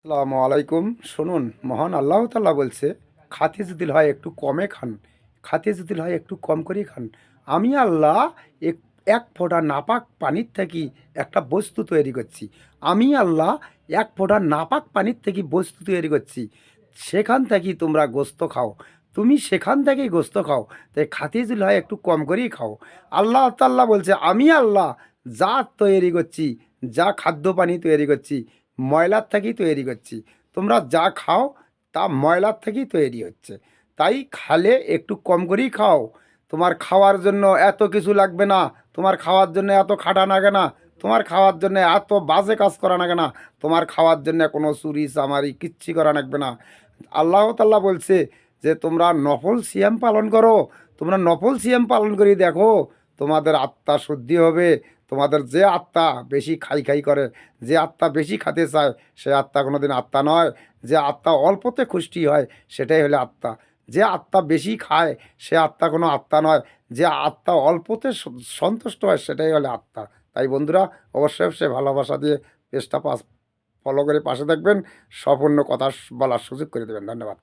আসসালামু আলাইকুম। শুনুন, মহান আল্লাহ তাআলা বলছে, "খাতে যদি হয় একটু কমে খান, খাতে যদি হয় একটু কম করেই খান। আমি আল্লাহ এক এক ফোঁটা নাপাক পানির থাকি একটা বস্তু তৈরি করছি। আমি আল্লাহ এক ফোঁটা নাপাক পানির থেকে বস্তু তৈরি করছি। সেখান থেকেই তোমরা গোস্ত খাও। তুমি সেখান থেকেই গোস্ত খাও। তাই খাতে যদি হয় একটু কম করেই খাও।" আল্লাহ তাআলা বলছে, "আমি আল্লাহ যা তৈরি করছি, যা খাদ্য পানি তৈরি করছি ময়লার থেকেই তৈরি করছি। তোমরা যা খাও তা ময়লার থেকেই তৈরি হচ্ছে। তাই খালে একটু কম করেই খাও। তোমার খাওয়ার জন্য এত কিছু লাগবে না। তোমার খাওয়ার জন্য এত খাটা লাগে না। তোমার খাওয়ার জন্য এত বাজে কাজ করা লাগে না। তোমার খাওয়ার জন্য কোনো চুরি চামারি কিচ্ছু করা লাগবে না। আল্লাহ তাআলা বলছে যে তোমরা নফল সিয়াম পালন করো। তোমরা নফল সিয়াম পালন করে দেখো, তোমাদের আত্মা শুদ্ধি হবে। তোমাদের যে আত্মা বেশি খাই খাই করে, যে আত্মা বেশি খেতে চায়, সে আত্মা কোনোদিন আত্মা নয়। যে আত্মা অল্পতে খুশি হয়, সেটাই হলো আত্মা। যে আত্মা বেশি খায়, সে আত্মা কোনো আত্মা নয়। যে আত্মা অল্পতে সন্তুষ্ট হয়, সেটাই হলো আত্মা। তাই বন্ধুরা, অবশ্যই অবশ্যই ভালোবাসা দিয়ে পেজটা ফলো করে পাশে থাকবেন। সম্পূর্ণ কথা বলার সুযোগ করে দেবেন। ধন্যবাদ।